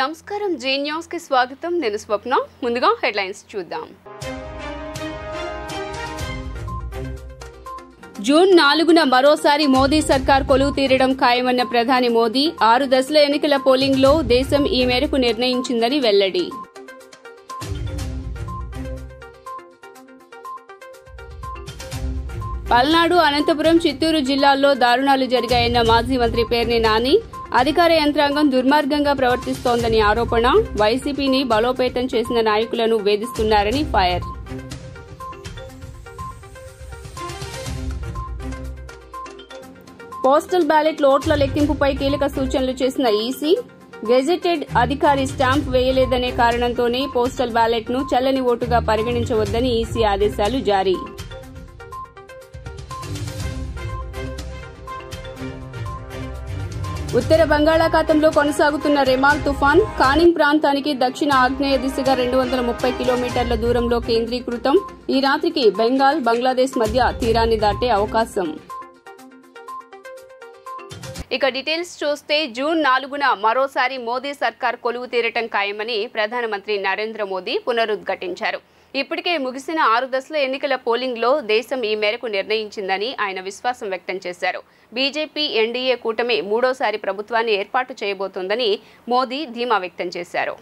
నమస్కారం G news కి స్వాగతం నేను స్వప్న ముందుగా హెడ్లైన్స్ చూద్దాం జూన్ 4న మరోసారి మోదీ సర్కార్ కొలువు తీరడం ఖాయమన్న ప్రధాని మోదీ 6 దశల ఎన్నికల పోలింగ్లో దేశం ఈ మేరకు నిర్ణయించిందని వెల్లడి పల్నాడు అనంతపురం చిత్తూరు జిల్లాల్లో దారుణాలు జరిగాయన్న మాజీ మంత్రి పేర్ని నాని అధికార యంత్రాంగం దుర్మార్గంగా ప్రవర్తిస్తోందని ఆరోపణ వైసీపీని బలోపేతం చేసిన నాయకులను వేధిస్తున్నారని ఫైర్ పోస్టల్ బ్యాలెట్ ఓట్ల లెక్కింపుపై కీలక సూచనలు చేసిన ఈసీ గెజెటెడ్ అధికారి స్టాంప్ వేయలేదనే కారణంతోనే పోస్టల్ బ్యాలెట్ ను చెల్లని ఓటుగా పరిగణించవద్దని ఈసీ ఆదేశాలు జారీ ఉత్తర బంగాళాఖాతంలో కొనసాగుతున్న రెమాల్ తుఫాన్ కానింగ్ ప్రాంతానికి దక్షిణ ఆగ్నేయ దిశగా 230 కిలోమీటర్ల దూరంలో కేంద్రీకృతం ఈ రాత్రికి బెంగాల్ బంగ్లాదేశ్ మధ్య తీరాన్ని దాటే అవకాశం ఇక డీటెయిల్స్ చూస్తే జూన్ 4న మరోసారి మోదీ సర్కార్ కొలువు తీరటం ఖాయమని ప్రధానమంత్రి నరేంద్ర మోదీ పునరుద్ఘాటించారు ఇప్పటికే ముగిసిన 6 దశల ఎన్నికల పోలింగ్లో దేశం ఈ మేరకు నిర్ణయించిందని ఆయన విశ్వాసం వ్యక్తం చేశారు బీజేపీ ఎన్డీఏ కూటమి మూడోసారి ప్రభుత్వాన్ని ఏర్పాటు చేయబోతోందని మోదీ ధీమా వ్యక్తం చేశారు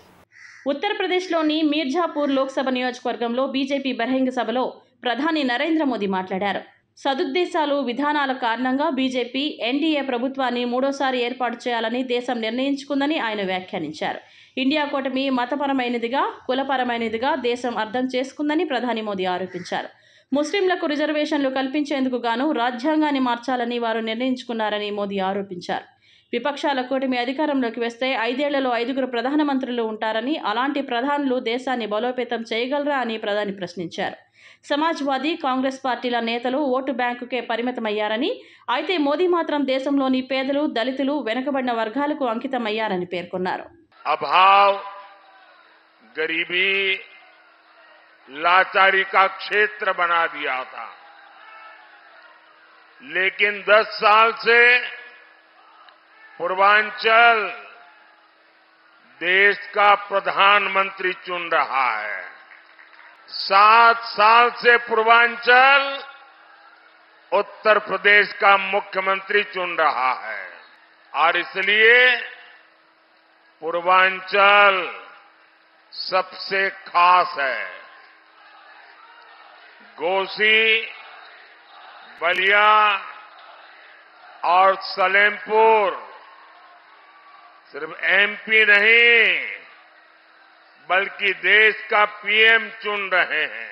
ఉత్తరప్రదేశ్లోని మీర్జాపూర్ లోక్సభ నియోజకవర్గంలో బీజేపీ బహిరంగ సభలో ప్రధాని నరేంద్ర మోదీ మాట్లాడారు సదుద్దేశాలు విధానాల కారణంగా బీజేపీ ఎన్డీఏ ప్రభుత్వాన్ని మూడోసారి ఏర్పాటు చేయాలని దేశం నిర్ణయించుకుందని ఆయన వ్యాఖ్యానించారు ఇండియా కూటమి మతపరమైనదిగా కులపరమైనదిగా దేశం అర్థం చేసుకుందని ప్రధాని మోదీ ఆరోపించారు ముస్లింలకు రిజర్వేషన్లు కల్పించేందుకు గాను రాజ్యాంగాన్ని మార్చాలని వారు నిర్ణయించుకున్నారని మోదీ ఆరోపించారు విపక్షాల కూటమి అధికారంలోకి వస్తే 5 ఏళ్లలో 5 ప్రధానమంత్రులు ఉంటారని అలాంటి ప్రధానులు దేశాన్ని బలోపేతం చేయగలరా అని ప్రధాని ప్రశ్నించారు సమాజ్వాదీ కాంగ్రెస్ పార్టీల నేతలు ఓటు బ్యాంకుకే పరిమితమయ్యారని అయితే మోదీ మాత్రం దేశంలోని పేదలు దళితులు వెనుకబడిన వర్గాలకు అంకితమయ్యారని పేర్కొన్నారు अभाव गरीबी लाचारी का क्षेत्र बना दिया था लेकिन 10 साल से पूर्वांचल देश का प्रधानमंत्री चुन रहा है 7 साल से पूर्वांचल उत्तर प्रदेश का मुख्यमंत्री चुन रहा है और इसलिए पूर्वांचल सबसे खास है गोसी बलिया और सलेमपुर सिर्फ एमपी नहीं बल्कि देश का पीएम चुन रहे हैं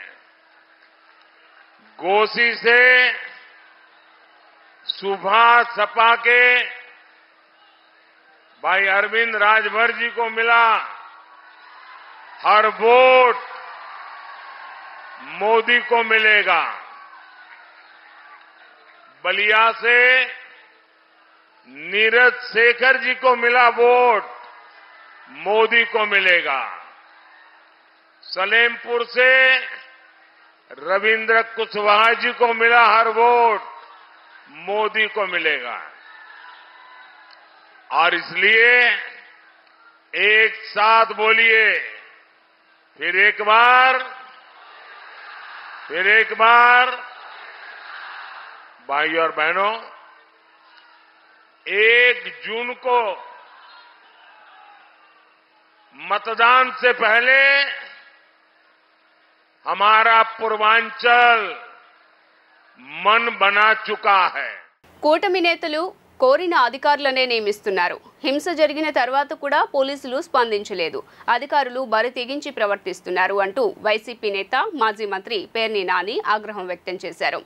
गोसी से सुभाष सपा के भाई अरविंद राजभर जी को मिला हर वोट मोदी को मिलेगा बलिया से नीरज शेखर जी को मिला वोट मोदी को मिलेगा सलेमपुर से रविंद्र कुशवाहा जी को मिला हर वोट मोदी को मिलेगा और इसलिए एक साथ बोलिए फिर एक बार भाई और बहनों 1 जून को मतदान से पहले हमारा पूर्वांचल मन बना चुका है కూటమి నేతలు కోరిన అధికారులనే నియమిస్తున్నారు హింస జరిగిన తర్వాత కూడా పోలీసులు స్పందించలేదు అధికారులు బరి తెగించి ప్రవర్తిస్తున్నారు అంటూ వైసీపీ నేత మాజీ మంత్రి పేర్ని నాని ఆగ్రహం వ్యక్తం చేశారు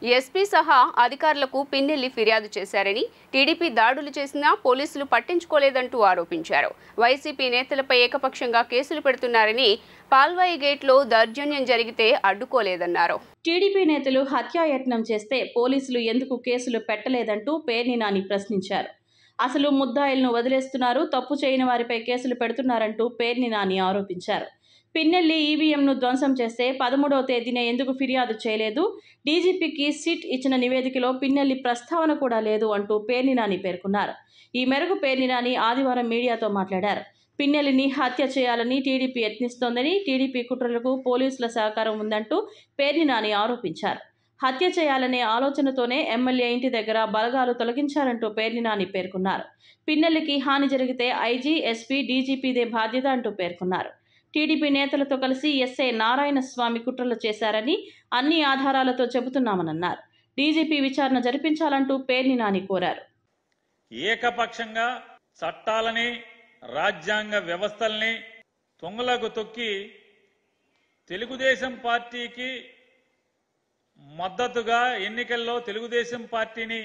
ఎస్పీ సహా అధికారులకు పిన్నెల్లి ఫిర్యాదు చేశారని టీడీపీ దాడులు చేసినా పోలీసులు పట్టించుకోలేదంటూ ఆరోపించారు వైసీపీ నేతలపై ఏకపక్షంగా కేసులు పెడుతున్నారని పాల్వాయి గేట్లో దౌర్జన్యం జరిగితే అడ్డుకోలేదన్నారు టీడీపీ నేతలు హత్యాయత్నం చేస్తే పోలీసులు ఎందుకు కేసులు పెట్టలేదంటూ పేర్ని నాని ప్రశ్నించారు అసలు ముద్దాయిలను వదిలేస్తున్నారు తప్పు చేయని వారిపై కేసులు పెడుతున్నారంటూ పేర్ని నాని ఆరోపించారు పిన్నెల్లి ఈవీఎంను ధ్వంసం చేస్తే 13వ తేదీన ఎందుకు ఫిర్యాదు చేయలేదు డీజీపీకి సిట్ ఇచ్చిన నివేదికలో పిన్నెల్లి ప్రస్తావన కూడా లేదు అంటూ పేర్ని నాని పేర్కొన్నారు ఈ మేరకు పేర్ని నాని ఆదివారం మీడియాతో మాట్లాడారు పిన్నెలిని హత్య చేయాలని టీడీపీ యత్నిస్తోందని, టీడీపీ కుట్రలకు పోలీసుల సహకారం ఉందంటూ పేర్ని నాని ఆరోపించారు. హత్య చేయాలనే ఆలోచనతోనే ఎమ్మెల్యే ఇంటి దగ్గర బలగాలు తొలగించారంటూ పేర్ని నాని పేర్కొన్నారు. పిన్నెల్లికి హాని జరిగితే ఐజీ, ఎస్పీ, డీజీపీదే బాధ్యత అంటూ పేర్కొన్నారు. టీడీపీ నేతలతో కలిసి ఎస్ఐ నారాయణ స్వామి కుట్రలు చేశారని అన్ని ఆధారాలతో చెబుతున్నామన్నారు. డీజీపీ విచారణ జరిపించాలంటూ పేర్ని నాని కోరారు. ఏకపక్షంగా చట్టాలని, రాజ్యాంగ వ్యవస్థల్ని తొంగలకు తొక్కి తెలుగుదేశం పార్టీకి మద్దతుగా ఎన్నికల్లో తెలుగుదేశం పార్టీని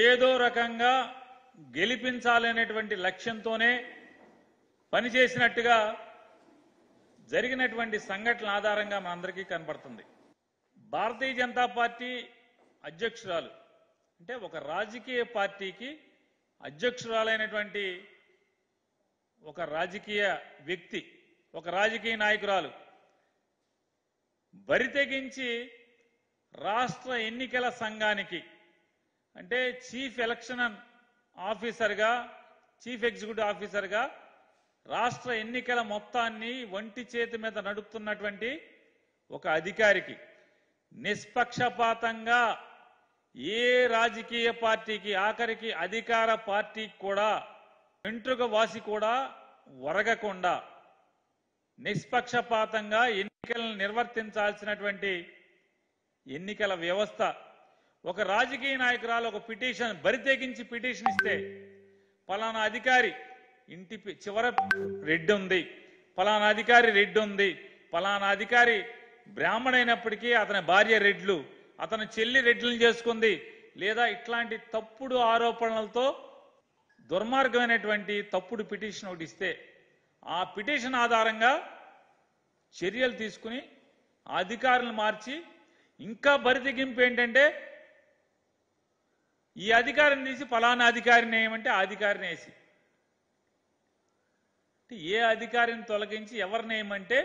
ఏదో రకంగా గెలిపించాలనేటువంటి లక్ష్యంతోనే పనిచేసినట్టుగా జరిగినటువంటి సంఘటనల ఆధారంగా మనందరికీ కనబడుతుంది. భారతీయ జనతా పార్టీ అధ్యక్షురాలు అంటే ఒక రాజకీయ పార్టీకి అధ్యక్షురాలైనటువంటి ఒక రాజకీయ వ్యక్తి, ఒక రాజకీయ నాయకురాలు బరితెగించి రాష్ట్ర ఎన్నికల సంఘానికి అంటే చీఫ్ ఎలక్షన్ ఆఫీసర్గా, చీఫ్ ఎగ్జిక్యూటివ్ ఆఫీసర్గా రాష్ట్ర ఎన్నికల మొత్తాన్ని ఒంటి చేతి మీద నడుపుతున్నటువంటి ఒక అధికారికి నిష్పక్షపాతంగా ఏ రాజకీయ పార్టీకి, ఆఖరికి అధికార పార్టీకి కూడా వెంట్రుక వాసి కూడా ఒరగకుండా నిష్పక్షపాతంగా ఎన్నికలను నిర్వర్తించాల్సినటువంటి ఎన్నికల వ్యవస్థ ఒక రాజకీయ నాయకురాలు ఒక పిటిషన్ బరితెగించి పిటిషన్ ఇస్తే పలానా అధికారి ఇంటి చివర రెడ్డి ఉంది, పలానా అధికారి రెడ్డి ఉంది, పలానా అధికారి బ్రాహ్మణైనప్పటికీ అతని భార్య రెడ్లు, అతని చెల్లి రెడ్లను చేసుకుంది, లేదా ఇట్లాంటి తప్పుడు ఆరోపణలతో దుర్మార్గమైనటువంటి తప్పుడు పిటిషన్ ఒకటి ఇస్తే ఆ పిటిషన్ ఆధారంగా చర్యలు తీసుకుని ఆ అధికారులను మార్చి ఇంకా బరితెగింపు ఏంటంటే ఈ అధికారిని తీసి పలానా అధికారిని వేయమంటే ఆ అధికారిని వేసి ఏ అధికారిని తొలగించి ఎవరిని వేయమంటే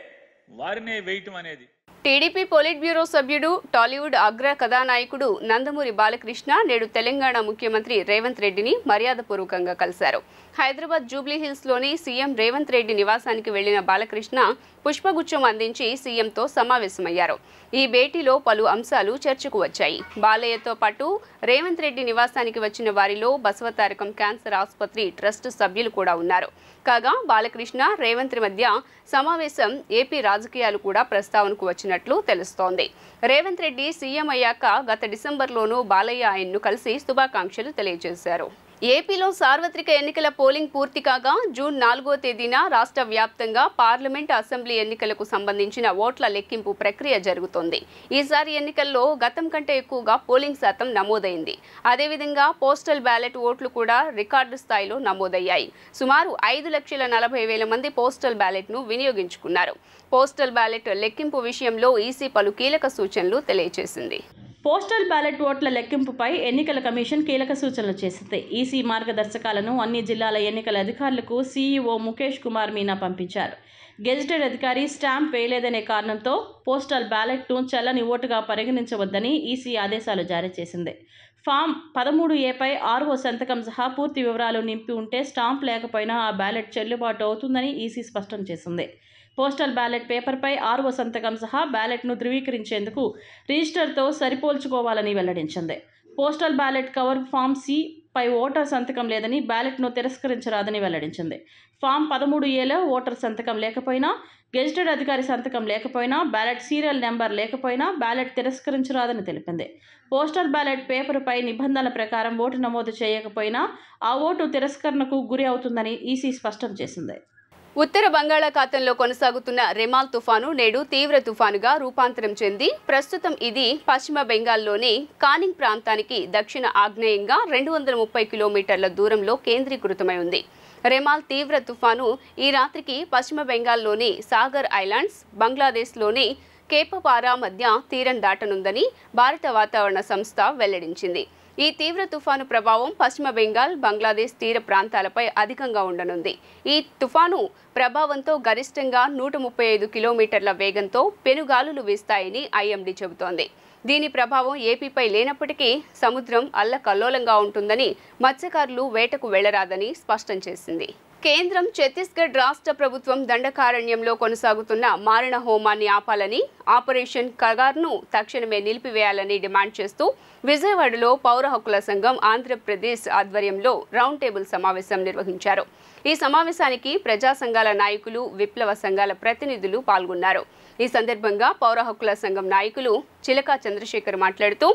వారినే వేయటం అనేది. టీడీపీ పొలిట్ బ్యూరో సభ్యుడు, టాలీవుడ్ అగ్ర కథానాయకుడు నందమూరి బాలకృష్ణ నేడు తెలంగాణ ముఖ్యమంత్రి రేవంత్ రెడ్డిని మర్యాదపూర్వకంగా కలిశారు. హైదరాబాద్ జూబ్లీహిల్స్లోని సీఎం రేవంత్ రెడ్డి నివాసానికి వెళ్లిన బాలకృష్ణ పుష్పగుచ్చం అందించి సీఎంతో సమావేశమయ్యారు. ఈ భేటీలో పలు అంశాలు చర్చకు వచ్చాయి. బాలయ్యతో పాటు రేవంత్ రెడ్డి నివాసానికి వచ్చిన వారిలో బసవతారకం క్యాన్సర్ ఆసుపత్రి ట్రస్ట్ సభ్యులు కూడా ఉన్నారు. కాగా బాలకృష్ణ, రేవంత్ మధ్య సమావేశం ఏపీ రాజకీయాలు కూడా ప్రస్తావనకు వచ్చినట్లు తెలుస్తోంది. రేవంత్ రెడ్డి సీఎం అయ్యాక గత డిసెంబర్లోనూ బాలయ్య ఆయన్ను కలిసి శుభాకాంక్షలు తెలియజేశారు. ఏపీలో సార్వత్రిక ఎన్నికల పోలింగ్ పూర్తి కాగా జూన్ 4వ తేదీన రాష్ట్ర వ్యాప్తంగా పార్లమెంట్, అసెంబ్లీ ఎన్నికలకు సంబంధించిన ఓట్ల లెక్కింపు ప్రక్రియ జరుగుతోంది. ఈసారి ఎన్నికల్లో గతం కంటే ఎక్కువగా పోలింగ్ శాతం నమోదైంది. అదేవిధంగా పోస్టల్ బ్యాలెట్ ఓట్లు కూడా రికార్డు స్థాయిలో నమోదయ్యాయి. సుమారు 5,40,000 మంది పోస్టల్ బ్యాలెట్ను వినియోగించుకున్నారు. పోస్టల్ బ్యాలెట్ లెక్కింపు విషయంలో ఈసీ పలు కీలక సూచనలు తెలియజేసింది. పోస్టల్ బ్యాలెట్ ఓట్ల లెక్కింపుపై ఎన్నికల కమిషన్ కీలక సూచనలు చేసింది. ఈసీ మార్గదర్శకాలను అన్ని జిల్లాల ఎన్నికల అధికారులకు సీఈఓ ముఖేష్ కుమార్ మీనా పంపించారు. గెజిటెడ్ అధికారి స్టాంప్ వేయలేదనే కారణంతో పోస్టల్ బ్యాలెట్ను చెల్లని ఓటుగా పరిగణించవద్దని ఈసీ ఆదేశాలు జారీ చేసింది. ఫామ్ 13A పై ఆర్ఓ సంతకం సహా పూర్తి వివరాలు నింపి ఉంటే స్టాంప్ లేకపోయినా ఆ బ్యాలెట్ చెల్లుబాటు అవుతుందని ఈసీ స్పష్టం చేసింది. పోస్టల్ బ్యాలెట్ పేపర్పై ఆర్ఓ సంతకం సహా బ్యాలెట్ను ధృవీకరించేందుకు రిజిస్టర్తో సరిపోల్చుకోవాలని వెల్లడించింది. Postal ballot cover form C పై ఓటర్ సంతకం లేదని బ్యాలెట్ను తిరస్కరించరాదని వెల్లడించింది. ఫామ్ 13Aలో ఓటర్ సంతకం లేకపోయినా, గెజిటెడ్ అధికారి సంతకం లేకపోయినా, బ్యాలెట్ సీరియల్ నెంబర్ లేకపోయినా బ్యాలెట్ తిరస్కరించరాదని తెలిపింది. పోస్టల్ బ్యాలెట్ పేపర్పై నిబంధనల ప్రకారం ఓటు నమోదు చేయకపోయినా ఆ ఓటు తిరస్కరణకు గురి అవుతుందని ఈసీ స్పష్టం చేసింది. ఉత్తర బంగాళాఖాతంలో కొనసాగుతున్న రెమాల్ తుఫాను నేడు తీవ్ర తుఫానుగా రూపాంతరం చెంది ప్రస్తుతం ఇది పశ్చిమ బెంగాల్లోని కానింగ్ ప్రాంతానికి దక్షిణ ఆగ్నేయంగా 230 కిలోమీటర్ల దూరంలో కేంద్రీకృతమై ఉంది. రెమాల్ తీవ్ర తుఫాను ఈ రాత్రికి పశ్చిమ బెంగాల్లోని సాగర్ ఐలాండ్స్, బంగ్లాదేశ్లోని కేపపారా మధ్య తీరం దాటనుందని భారత వాతావరణ సంస్థ వెల్లడించింది. ఈ తీవ్ర తుఫాను ప్రభావం పశ్చిమ బెంగాల్, బంగ్లాదేశ్ తీర ప్రాంతాలపై అధికంగా ఉండనుంది. ఈ తుఫాను ప్రభావంతో గరిష్టంగా 135 కిలోమీటర్ల వేగంతో పెనుగాలులు వీస్తాయని ఐఎండీ చెబుతోంది. దీని ప్రభావం ఏపీపై లేనప్పటికీ సముద్రం అల్లకల్లోలంగా ఉంటుందని, మత్స్యకారులు వేటకు వెళ్లరాదని స్పష్టం చేసింది. కేంద్రం ఛత్తీస్గఢ్ రాష్ట్ర ప్రభుత్వం దండకారణ్యంలో కొనసాగుతున్న మారణ హోమాన్ని ఆపాలని, ఆపరేషన్ కగార్ను తక్షణమే నిలిపివేయాలని డిమాండ్ చేస్తూ విజయవాడలో పౌర హక్కుల సంఘం ఆంధ్రప్రదేశ్ ఆధ్వర్యంలో రౌండ్ టేబుల్ సమావేశం నిర్వహించారు. ఈ సమావేశానికి ప్రజా సంఘాల నాయకులు, విప్లవ సంఘాల ప్రతినిధులు పాల్గొన్నారు. ఈ సందర్భంగా పౌర హక్కుల సంఘం నాయకులు చిలకా చంద్రశేఖర్ మాట్లాడుతూ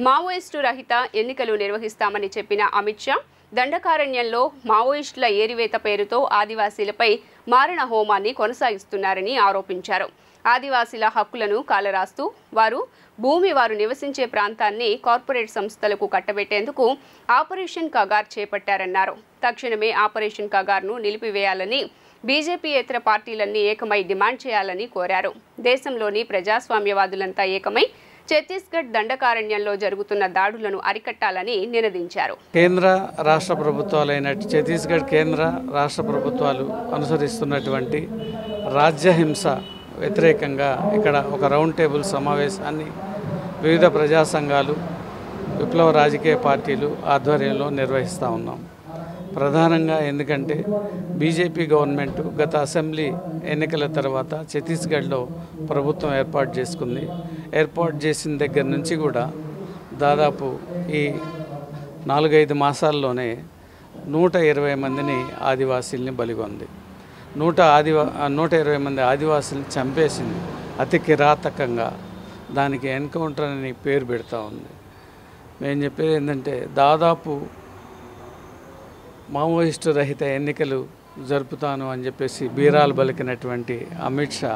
మావోయిస్టు రహిత ఎన్నికలు నిర్వహిస్తామని చెప్పిన అమిత్ షా దండకారణ్యంలో మావోయిస్టుల ఏరివేత పేరుతో ఆదివాసీలపై మారణ హోమాన్ని కొనసాగిస్తున్నారని ఆరోపించారు. ఆదివాసీల హక్కులను కాలరాస్తూ వారు నివసించే ప్రాంతాన్ని కార్పొరేట్ సంస్థలకు కట్టబెట్టేందుకు ఆపరేషన్ కగార్ చేపట్టారన్నారు. తక్షణమే ఆపరేషన్ కగార్ను నిలిపివేయాలని బీజేపీయేతర పార్టీలన్నీ ఏకమై డిమాండ్ చేయాలని కోరారు. దేశంలోని ప్రజాస్వామ్యవాదులంతా ఏకమై ఛత్తీస్గఢ్ దండకారణ్యంలో జరుగుతున్న దాడులను అరికట్టాలని నినదించారు. కేంద్ర రాష్ట్ర ప్రభుత్వాలైన ఛత్తీస్గఢ్ కేంద్ర రాష్ట్ర ప్రభుత్వాలు అనుసరిస్తున్నటువంటి రాజ్యహింస వ్యతిరేకంగా ఇక్కడ ఒక రౌండ్ టేబుల్ సమావేశాన్ని వివిధ ప్రజా సంఘాలు, విప్లవ రాజకీయ పార్టీలు ఆధ్వర్యంలో నిర్వహిస్తూ ఉన్నాం. ప్రధానంగా ఎందుకంటే బీజేపీ గవర్నమెంట్ గత అసెంబ్లీ ఎన్నికల తర్వాత ఛత్తీస్గఢ్లో ప్రభుత్వం ఏర్పాటు చేసుకుంది. ఏర్పాటు చేసిన దగ్గర నుంచి కూడా దాదాపు ఈ 4-5 మాసాల్లోనే 120 మందిని ఆదివాసీల్ని బలిగొంది. 120 మంది ఆదివాసీల్ని చంపేసింది అతి కిరాతకంగా. దానికి ఎన్కౌంటర్ అని పేరు పెడతా ఉంది. మేము చెప్పేది ఏంటంటే దాదాపు మావోయిస్టు రహిత ఎన్నికలు జరుపుతాను అని చెప్పేసి బీరాలు బలికినటువంటి అమిత్ షా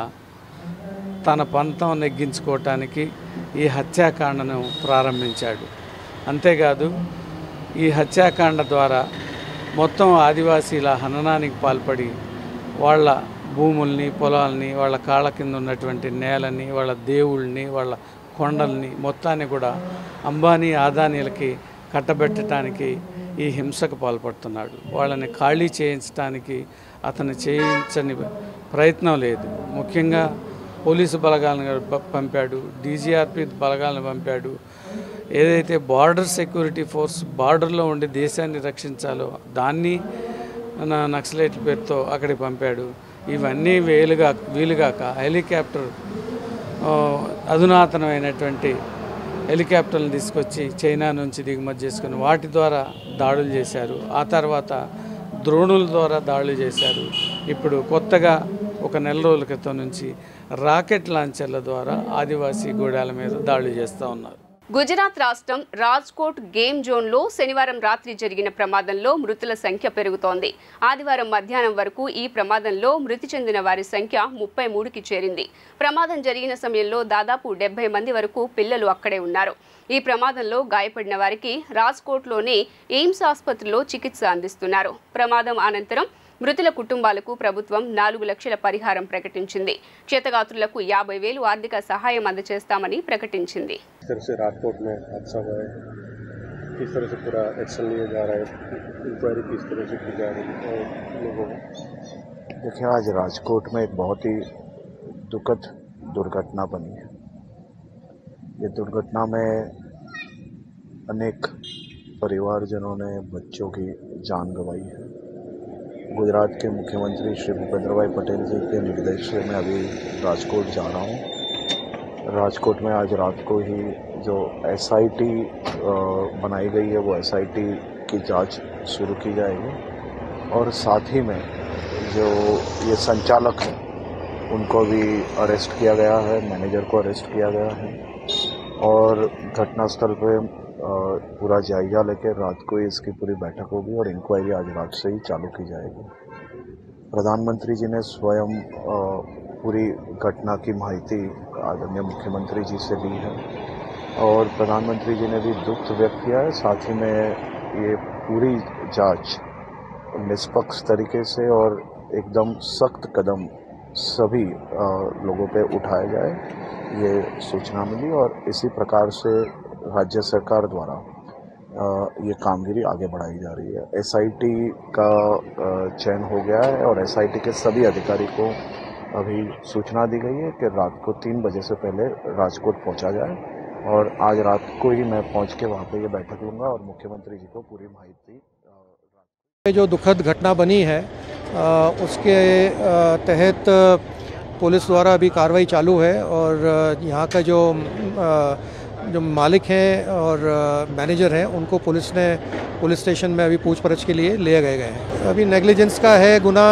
తన పంతం నెగ్గించుకోవటానికి ఈ హత్యాకాండను ప్రారంభించాడు. అంతేకాదు ఈ హత్యాకాండ ద్వారా మొత్తం ఆదివాసీల హననానికి పాల్పడి వాళ్ళ భూముల్ని, పొలాల్ని, వాళ్ళ కాళ్ళ కింద ఉన్నటువంటి నేలని, వాళ్ళ దేవుళ్ళని, వాళ్ళ కొండల్ని మొత్తాన్ని కూడా అంబానీ, ఆదానీలకి కట్టబెట్టడానికి ఈ హింసకు పాల్పడుతున్నాడు. వాళ్ళని ఖాళీ చేయించడానికి అతను చేయించని ప్రయత్నం లేదు. ముఖ్యంగా పోలీసు బలగాలను పంపాడు, డీజీఆర్పీ బలగాలను పంపాడు. ఏదైతే బార్డర్ సెక్యూరిటీ ఫోర్స్ బార్డర్లో ఉండి దేశాన్ని రక్షించాలో దాన్ని నక్సలైట్ల పేరుతో అక్కడికి పంపాడు. ఇవన్నీ వీలుగాక హెలికాప్టర్ అధునాతనమైనటువంటి హెలికాప్టర్లను తీసుకొచ్చి చైనా నుంచి దిగుమతి చేసుకుని వాటి ద్వారా దాడులు చేశారు. ఆ తర్వాత డ్రోనుల ద్వారా దాడులు చేశారు. ఇప్పుడు కొత్తగా ఒక నెల రోజుల క్రితం నుంచి రాకెట్ లాంచర్ల ద్వారా ఆదివాసీ గూడాల మీద దాడులు చేస్తూ ఉన్నారు. గుజరాత్ రాష్ట్రం రాజ్కోట్ గేమ్ జోన్లో శనివారం రాత్రి జరిగిన ప్రమాదంలో మృతుల సంఖ్య పెరుగుతోంది. ఆదివారం మధ్యాహ్నం వరకు ఈ ప్రమాదంలో మృతి చెందిన వారి సంఖ్య 33కి చేరింది. ప్రమాదం జరిగిన సమయంలో దాదాపు 70 మంది వరకు పిల్లలు అక్కడే ఉన్నారు. ఈ ప్రమాదంలో గాయపడిన వారికి రాజ్కోట్లోని ఎయిమ్స్ ఆసుపత్రిలో చికిత్స అందిస్తున్నారు. ప్రమాదం అనంతరం మృతుల కుటుంబాలకు ప్రభుత్వం 4 లక్షల పరిహారం ప్రకటించింది. క్షతగాత్రులకు 50,000 ఆర్థిక సహాయం అందజేస్తామని ప్రకటించింది. राजकोट में हादसा हुआ है, किस तरह से पूरा एक्शन लिया जा रहा है, इंक्वायरी किस तरह से की जा रही है और लोगों को। देखिए, आज राजकोट में एक बहुत ही दुखद दुर्घटना बनी है। ये दुर्घटना में अनेक परिवारजनों ने बच्चों की जान गंवाई है। गुजरात के मुख्यमंत्री श्री भूपेंद्र भाई पटेल जी के निर्देश से मैं अभी राजकोट जा रहा हूँ। राजकोट में आज रात को ही जो एसआईटी बनाई गई है वो एसआईटी की जांच शुरू की जाएगी और साथ ही में जो ये संचालक है उनको भी अरेस्ट किया गया है, मैनेजर को अरेस्ट किया गया है और घटनास्थल पे पूरा जायजा लेकर रात को ही इसकी पूरी बैठक होगी और इंक्वायरी आज रात से ही चालू की जाएगी। प्रधानमंत्री जी ने स्वयं पूरी घटना की माहिती आदरणीय मुख्यमंत्री जी से ली है और प्रधानमंत्री जी ने भी दुख व्यक्त किया है। साथ ही में ये पूरी जांच निष्पक्ष तरीके से और एकदम सख्त कदम सभी लोगों पे उठाया जाए, ये सूचना मिली और इसी प्रकार से राज्य सरकार द्वारा ये कामगिरी आगे बढ़ाई जा रही है। एसआईटी का चयन हो गया है और एसआईटी के सभी अधिकारी को अभी सूचना दी गई है कि रात को 3 बजे से पहले राजकोट पहुंचा जाए और आज रात को ही मैं पहुंच के वहां पे ये बैठक लूंगा और मुख्यमंत्री जी को पूरी माहिती। जो दुखद घटना बनी है उसके तहत पुलिस द्वारा अभी कार्रवाई चालू है और यहाँ का जो मालिक हैं और मैनेजर हैं उनको पुलिस स्टेशन में अभी पूछपरछ के लिए ले गए हैं। अभी नेग्लिजेंस का है गुना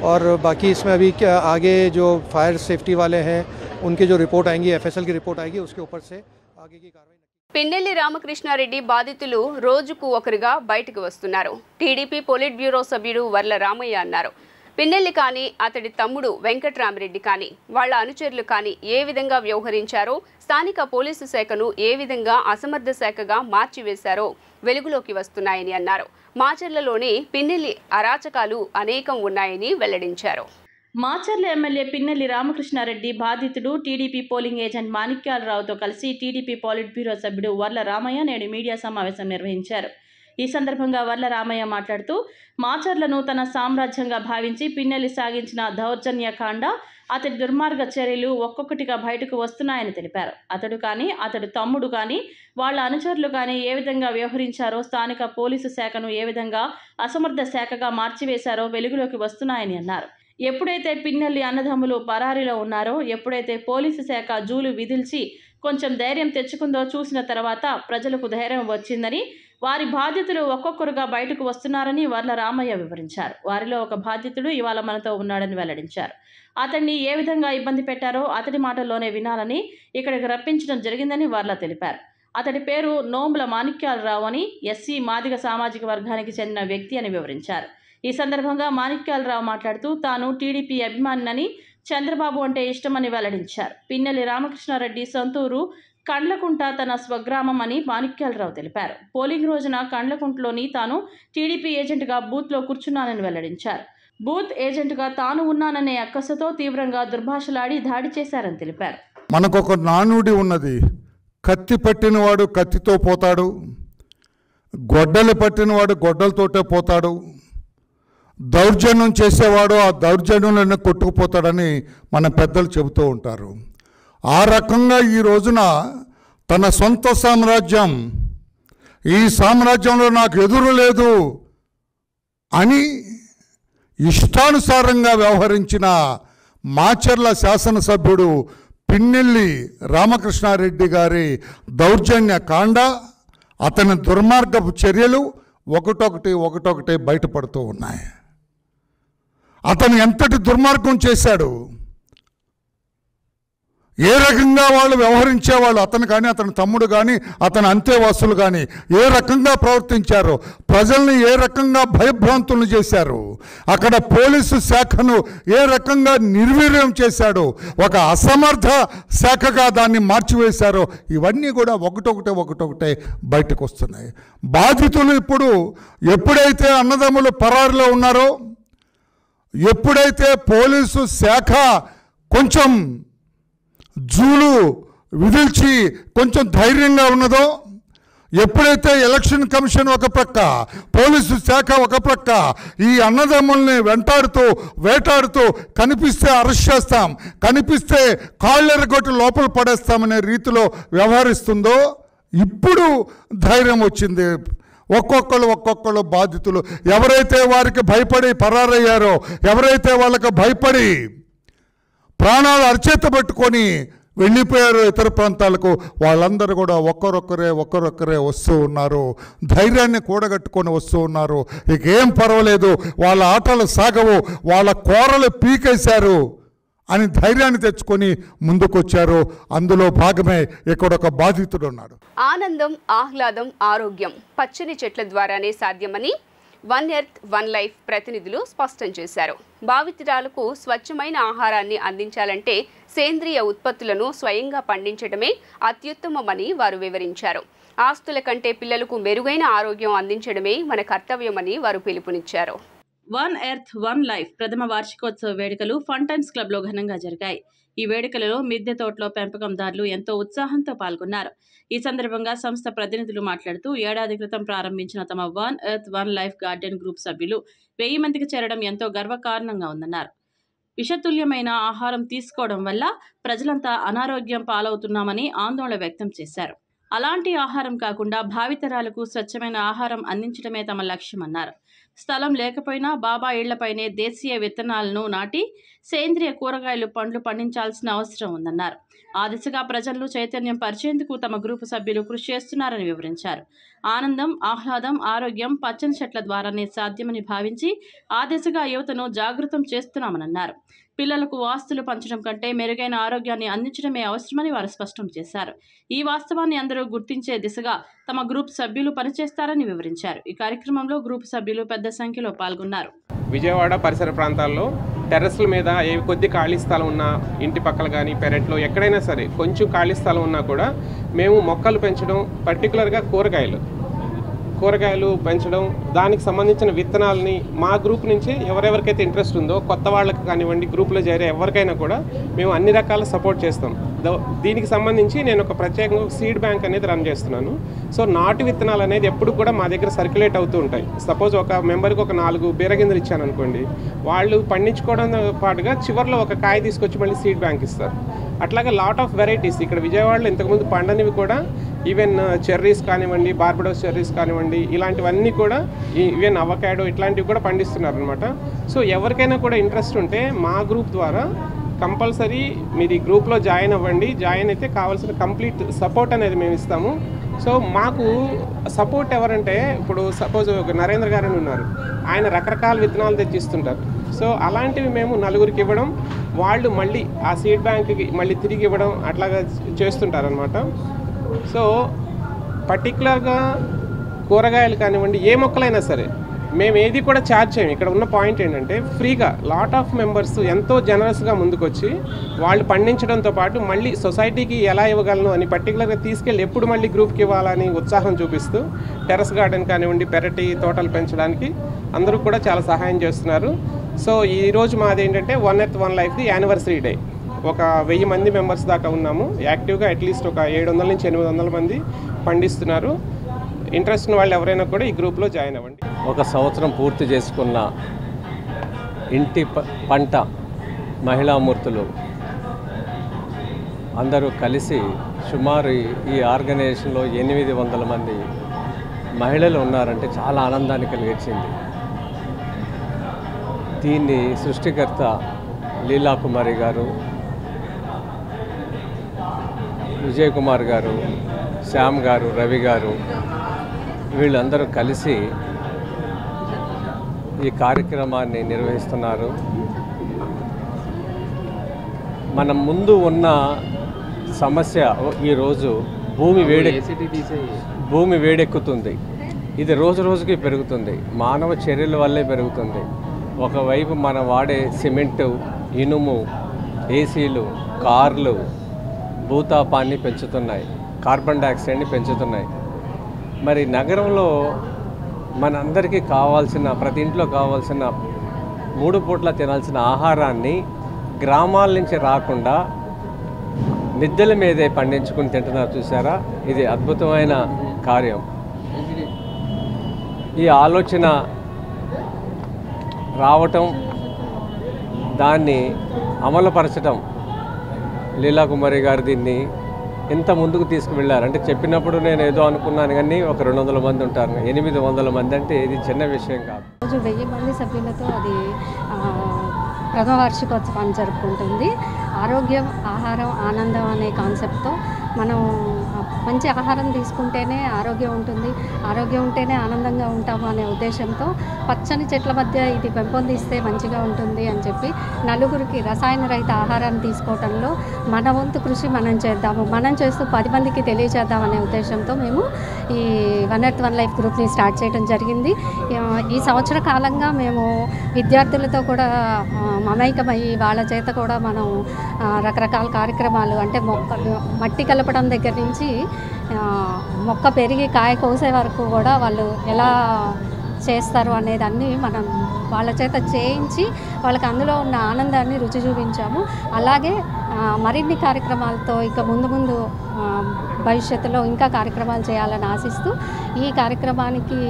और बाकी इसमें अभी आगे जो फायर सेफ्टी वाले हैं उनकी जो रिपोर्ट आएंगी, FSL की रिपोर्ट आएगी, उसके ऊपर से आगे की कार्रवाई। పిన్నెల్లి రామకృష్ణారెడ్డి బాధితులు రోజుకు ఒకరుగా బయటకు వస్తున్నారు. టీడీపీ పొలిట్ బ్యూరో సభ్యుడు వర్ల రామయ్య అన్నారు. పిన్నెల్లి కానీ అతడి తమ్ముడు వెంకట్రామరెడ్డి కానీ వాళ్ళ అనుచరులు కానీ ఏ విధంగా వ్యవహరించారో, స్థానిక పోలీసు శాఖను ఏ విధంగా అసమర్థ శాఖగా మార్చివేశారో వెలుగులోకి వస్తున్నాయని అన్నారు. మాచర్లలోని పిన్నెల్లి అరాచకాలు అనేకం ఉన్నాయని వెల్లడించారు. మాచర్ల ఎమ్మెల్యే పిన్నెల్లి రామకృష్ణారెడ్డి బాధితుడు టీడీపీ పోలింగ్ ఏజెంట్ మాణిక్యాలరావుతో కలిసి టీడీపీ పోలిట్ బ్యూరో సభ్యుడు వర్ల రామయ్య నేడు మీడియా సమావేశం నిర్వహించారు. ఈ సందర్భంగా వర్ల రామయ్య మాట్లాడుతూ మాచర్లను తన సామ్రాజ్యంగా భావించి పిన్నెల్లి సాగించిన దౌర్జన్యకాండ, అతడి దుర్మార్గ చర్యలు ఒక్కొక్కటిగా బయటకు వస్తున్నాయని తెలిపారు. అతడు కానీ అతడి తమ్ముడు కానీ వాళ్ళ అనుచరులు కానీ ఏ విధంగా వ్యవహరించారో, స్థానిక పోలీసు శాఖను ఏ విధంగా అసమర్థ శాఖగా మార్చివేశారో వెలుగులోకి వస్తున్నాయని అన్నారు. ఎప్పుడైతే పిన్నెల్లి అన్నదమ్ములు పరారీలో ఉన్నారో, ఎప్పుడైతే పోలీసు శాఖ జూలు విధిల్చి కొంచెం ధైర్యం తెచ్చుకుందో చూసిన తర్వాత ప్రజలకు ధైర్యం వచ్చిందని, వారి బాధితులు ఒక్కొక్కరుగా బయటకు వస్తున్నారని వర్ల రామయ్య వివరించారు. వారిలో ఒక బాధితుడు ఇవాళ మనతో ఉన్నాడని వెల్లడించారు. అతన్ని ఏ విధంగా ఇబ్బంది పెట్టారో అతడి మాటల్లోనే వినాలని ఇక్కడికి రప్పించడం జరిగిందని వర్ల తెలిపారు. అతడి పేరు నోముల మాణిక్యాలరావు అని, ఎస్సీ మాదిగ సామాజిక వర్గానికి చెందిన వ్యక్తి అని వివరించారు. ఈ సందర్భంగా మాణిక్యాలరావు మాట్లాడుతూ తాను టీడీపీ అభిమానినని, చంద్రబాబు అంటే ఇష్టమని వెల్లడించారు. పిన్నెల్లి రామకృష్ణారెడ్డి సొంతూరు కండ్లకుంట తన స్వగ్రామం అని మాణిక్యాలరావు తెలిపారు. పోలింగ్ రోజున కండ్లకుంటలోని తాను టీడీపీ ఏజెంట్గా బూత్లో కూర్చున్నానని వెల్లడించారు. బూత్ ఏజెంట్గా తాను ఉన్నాననే అక్కసుతో తీవ్రంగా దుర్భాషలాడి దాడి చేశారని తెలిపారు. మనకొక నానుడి ఉన్నది, కత్తి పట్టినవాడు కత్తితో పోతాడు, గొడ్డలు పట్టినవాడు గొడ్డలతోటే పోతాడు, దౌర్జన్యం చేసేవాడు ఆ దౌర్జన్యంలోనే కొట్టుకుపోతాడని మన పెద్దలు చెబుతూ ఉంటారు. ఆ రకంగా ఈ రోజున తన సొంత సామ్రాజ్యం, ఈ సామ్రాజ్యంలో నాకు ఎదురు లేదు అని ఇష్టానుసారంగా వ్యవహరించిన మాచర్ల శాసనసభ్యుడు పిన్నెల్లి రామకృష్ణారెడ్డి గారి దౌర్జన్య కాండ, అతని దుర్మార్గపు చర్యలు ఒకటొకటి బయటపడుతూ ఉన్నాయి. అతను ఎంతటి దుర్మార్గం చేశాడు, ఏ రకంగా వాళ్ళు వ్యవహరించేవాళ్ళు, అతను కానీ అతని తమ్ముడు కానీ అతని అంతేవాసులు కానీ ఏ రకంగా ప్రవర్తించారో, ప్రజల్ని ఏ రకంగా భయభ్రాంతులను చేశారు, అక్కడ పోలీసు శాఖను ఏ రకంగా నిర్వీర్యం చేశాడో, ఒక అసమర్థ శాఖగా దాన్ని మార్చివేశారో, ఇవన్నీ కూడా ఒకటొకటే బయటకు వస్తున్నాయి. బాధితులు ఇప్పుడు ఎప్పుడైతే అన్నదమ్ములు పరారులో ఉన్నారో, ఎప్పుడైతే పోలీసు శాఖ కొంచెం జూలు విధిల్చి కొంచెం ధైర్యంగా ఉన్నదో, ఎప్పుడైతే ఎలక్షన్ కమిషన్ ఒక ప్రక్క, పోలీసు శాఖ ఒక ప్రక్క ఈ అన్నదమ్ముల్ని వేటాడుతూ కనిపిస్తే అరెస్ట్ చేస్తాం, కనిపిస్తే కాళ్ళెరగొట్టి లోపల పడేస్తామనే రీతిలో వ్యవహరిస్తుందో, ఇప్పుడు ధైర్యం వచ్చింది. ఒక్కొక్కరు బాధితులు ఎవరైతే వారికి భయపడి పరారయ్యారో, ఎవరైతే వాళ్ళకి భయపడి ప్రాణాలు అరచేత పెట్టుకొని వెళ్ళిపోయారు ఇతర ప్రాంతాలకు, వాళ్ళందరూ కూడా ఒక్కరొక్కరే వస్తూ ఉన్నారు, ధైర్యాన్ని కూడగట్టుకొని వస్తూ ఉన్నారు. ఇక ఏం పర్వాలేదు, వాళ్ళ ఆటలు సాగవు, వాళ్ళ కోరలు పీకేశారు అని ధైర్యాన్ని తెచ్చుకొని ముందుకొచ్చారు. అందులో భాగమే ఇక్కడ ఒక బాధితుడు ఉన్నాడు. ఆనందం, ఆహ్లాదం, ఆరోగ్యం పచ్చని చెట్ల ద్వారానే సాధ్యమని వన్ ఎర్త్ వన్ లైఫ్ ప్రతినిధులు స్పష్టం చేశారు. భావితరాలకు స్వచ్ఛమైన ఆహారాన్ని అందించాలంటే సేంద్రియ ఉత్పత్తులను స్వయంగా పండించడమే అత్యుత్తమమని వారు వివరించారు. ఆస్తుల కంటే పిల్లలకు మెరుగైన ఆరోగ్యం అందించడమే మన కర్తవ్యమని వారు పిలుపునిచ్చారు. వన్ ఎర్త్ వన్ లైఫ్ ప్రథమ వార్షికోత్సవ వేడుకలు ఫంటైన్స్ క్లబ్లో ఘనంగా జరిగాయి. ఈ వేడుకలలో మిద్దె తోటలో పెంపకందారులు ఎంతో ఉత్సాహంతో పాల్గొన్నారు. ఈ సందర్భంగా సంస్థ ప్రతినిధులు మాట్లాడుతూ ఏడాది క్రితం ప్రారంభించిన తమ one earth one life garden group సభ్యులు 1000 మందికి చేరడం ఎంతో గర్వకారణంగా ఉందన్నారు. విషతుల్యమైన ఆహారం తీసుకోవడం వల్ల ప్రజలంతా అనారోగ్యం పాలవుతున్నామని ఆందోళన వ్యక్తం చేశారు. అలాంటి ఆహారం కాకుండా భావితరాలకు స్వచ్ఛమైన ఆహారం అందించడమే తమ లక్ష్యమన్నారు. స్థలం లేకపోయినా బాబా ఇళ్లపైనే దేశీయ విత్తనాలను నాటి సేంద్రియ కూరగాయలు పండ్లు పండించాల్సిన అవసరం ఉందన్నారు. ఆ దిశగా ప్రజలను చైతన్యం పరిచేందుకు తమ గ్రూపు సభ్యులు కృషి చేస్తున్నారని వివరించారు. ఆనందం, ఆహ్లాదం, ఆరోగ్యం పచ్చని చెట్ల ద్వారానే సాధ్యమని భావించి ఆ దిశగా యువతను జాగృతం చేస్తున్నామన్నారు. పిల్లలకు ఆస్తులు పంచడం కంటే మెరుగైన ఆరోగ్యాన్ని అందించడమే అవసరమని వారు స్పష్టం చేశారు. ఈ వాస్తవాన్ని అందరూ గుర్తించే దిశగా తమ గ్రూప్ సభ్యులు పనిచేస్తారని వివరించారు. ఈ కార్యక్రమంలో గ్రూప్ సభ్యులు పెద్ద సంఖ్యలో పాల్గొన్నారు. విజయవాడ పరిసర ప్రాంతాల్లో టెర్రస్ల మీద ఏ కొద్ది ఖాళీ స్థలం ఉన్నా, ఇంటి పక్కల కానీ పెరట్లో ఎక్కడైనా సరే కొంచెం ఖాళీ స్థలం ఉన్నా కూడా మేము మొక్కలు పెంచడం, పర్టికులర్గా కూరగాయలు పెంచడం, దానికి సంబంధించిన విత్తనాలని మా గ్రూప్ నుంచి ఎవరెవరికైతే ఇంట్రెస్ట్ ఉందో కొత్త వాళ్ళకి కానివ్వండి, గ్రూప్లో చేరే ఎవరికైనా కూడా మేము అన్ని రకాల సపోర్ట్ చేస్తాం. దీనికి సంబంధించి నేను ఒక ప్రత్యేకంగా సీడ్ బ్యాంక్ అనేది రన్ చేస్తున్నాను. సో నాటు విత్తనాలు అనేది ఎప్పుడు కూడా మా దగ్గర సర్క్యులేట్ అవుతూ ఉంటాయి. సపోజ్ ఒక మెంబర్కి ఒక 4 బీరగింజలు ఇచ్చాను అనుకోండి, వాళ్ళు పండించుకోవడంతో పాటుగా చివరిలో ఒక కాయ తీసుకొచ్చి మళ్ళీ సీడ్ బ్యాంక్ ఇస్తారు. అట్లాగే లాట్ ఆఫ్ వెరైటీస్ ఇక్కడ విజయవాడలో ఇంతకుముందు పండనివి కూడా, ఈవెన్ చెర్రీస్ కానివ్వండి, బార్బడోస్ చెర్రీస్ కానివ్వండి, ఇలాంటివన్నీ కూడా ఈవెన్ అవకాడో ఇట్లాంటివి కూడా పండిస్తున్నారు అనమాట. సో ఎవరికైనా కూడా ఇంట్రెస్ట్ ఉంటే మా గ్రూప్ ద్వారా కంపల్సరీ మీరు ఈ గ్రూప్లో జాయిన్ అవ్వండి. జాయిన్ అయితే కావాల్సిన కంప్లీట్ సపోర్ట్ అనేది మేము ఇస్తాము. సో మాకు సపోర్ట్ ఎవరంటే, ఇప్పుడు సపోజ్ ఒక నరేంద్ర గారని ఉన్నారు, ఆయన రకరకాల విత్తనాలు తెచ్చిస్తుంటారు. సో అలాంటివి మేము నలుగురికి ఇవ్వడం, వాళ్ళు మళ్ళీ ఆ సీడ్ బ్యాంక్కి మళ్ళీ తిరిగి ఇవ్వడం అట్లాగా చేస్తుంటారనమాట. సో పర్టికులర్గా కూరగాయలు కానివ్వండి, ఏ మొక్కలైనా సరే మేము ఏది కూడా ఛార్జ్ చేయము. ఇక్కడ ఉన్న పాయింట్ ఏంటంటే ఫ్రీగా లాట్ ఆఫ్ మెంబర్స్ ఎంతో జనరస్గా ముందుకొచ్చి వాళ్ళు పండించడంతో పాటు మళ్ళీ సొసైటీకి ఎలా ఇవ్వగలను అని పర్టికులర్గా తీసుకెళ్ళి ఎప్పుడు మళ్ళీ గ్రూప్కి ఇవ్వాలని ఉత్సాహం చూపిస్తూ టెర్రస్ గార్డెన్ కానివ్వండి, పెరటి తోటలు పెంచడానికి అందరూ కూడా చాలా సహాయం చేస్తున్నారు. సో ఈరోజు మాది ఏంటంటే 1 Earth 1 Life the anniversary day. ఒక 1000 మంది మెంబర్స్ దాకా ఉన్నాము యాక్టివ్గా. అట్లీస్ట్ ఒక 700 నుంచి 800 మంది పండిస్తున్నారు. ఇంట్రెస్ట్ ఉన్న వాళ్ళు ఎవరైనా కూడా ఈ గ్రూప్లో జాయిన్ అవ్వండి. ఒక సంవత్సరం పూర్తి చేసుకున్న ఇంటి పంట మహిళామూర్తులు అందరూ కలిసి సుమారు ఈ ఆర్గనైజేషన్లో 800 మంది మహిళలు ఉన్నారంటే చాలా ఆనందాన్ని కలిగించింది. దీన్ని సృష్టికర్త లీలా కుమారి గారు, విజయ్ కుమార్ గారు, శ్యామ్ గారు, రవి గారు వీళ్ళందరూ కలిసి ఈ కార్యక్రమాన్ని నిర్వహిస్తున్నారు. మన ముందు ఉన్న సమస్య ఈరోజు భూమి వేడెక్కుతుంది. ఇది రోజు రోజుకి పెరుగుతుంది. మానవ చర్యల వల్లే పెరుగుతుంది. ఒకవైపు మనం వాడే సిమెంటు, ఇనుము, ఏసీలు, కార్లు భూతాపాన్ని పెంచుతున్నాయి, కార్బన్ డైఆక్సైడ్ని పెంచుతున్నాయి. మరి నగరంలో మనందరికీ కావాల్సిన, ప్రతి ఇంట్లో కావాల్సిన 3 పూట్ల తినాల్సిన ఆహారాన్ని గ్రామాల నుంచి రాకుండా మిద్దెల మీదే పండించుకుని తింటున్నారు. చూసారా, ఇది అద్భుతమైన కార్యం. ఈ ఆలోచన రావటం, దాన్ని అమలుపరచడం, లీలా కుమారి గారు దీన్ని ఎంత ముందుకు తీసుకువెళ్ళారు అంటే, చెప్పినప్పుడు నేను ఏదో అనుకున్నాను కానీ ఒక 200 మంది ఉంటారు. 800 మంది అంటే ఇది చిన్న విషయం కాదు. రోజు 1000 మంది సభ్యులతో అది ప్రథమ వార్షికోత్సవాన్ని జరుపుకుంటుంది. ఆరోగ్యం, ఆహారం, ఆనందం అనే కాన్సెప్ట్తో మనం మంచి ఆహారం తీసుకుంటేనే ఆరోగ్యం ఉంటుంది, ఆరోగ్యం ఉంటేనే ఆనందంగా ఉంటాము అనే ఉద్దేశంతో పచ్చని చెట్ల మధ్య ఇది పెంపొందిస్తే మంచిగా ఉంటుంది అని చెప్పి నలుగురికి రసాయన రహిత ఆహారాన్ని తీసుకోవడంలో మన వంతు కృషి మనం చేద్దాము, మనం చేస్తూ 10 మందికి తెలియజేద్దామనే ఉద్దేశంతో మేము ఈ 1 Earth 1 Life గ్రూప్ని స్టార్ట్ చేయడం జరిగింది. ఈ సంవత్సర కాలంగా మేము విద్యార్థులతో కూడా మమైకమయ్యి వాళ్ళ చేత కూడా మనం రకరకాల కార్యక్రమాలు, అంటే మట్టి కలపడం దగ్గర నుంచి మొక్క పెరిగి కాయ కోసే వరకు కూడా వాళ్ళు ఎలా చేస్తారు అనేదాన్ని మనం వాళ్ళ చేత చేయించి వాళ్ళకి అందులో ఉన్న ఆనందాన్ని రుచి చూపించాము. అలాగే మరిన్ని కార్యక్రమాలతో ఇక ముందు భవిష్యత్తులో ఇంకా కార్యక్రమాలు చేయాలని ఆశిస్తూ ఈ కార్యక్రమానికి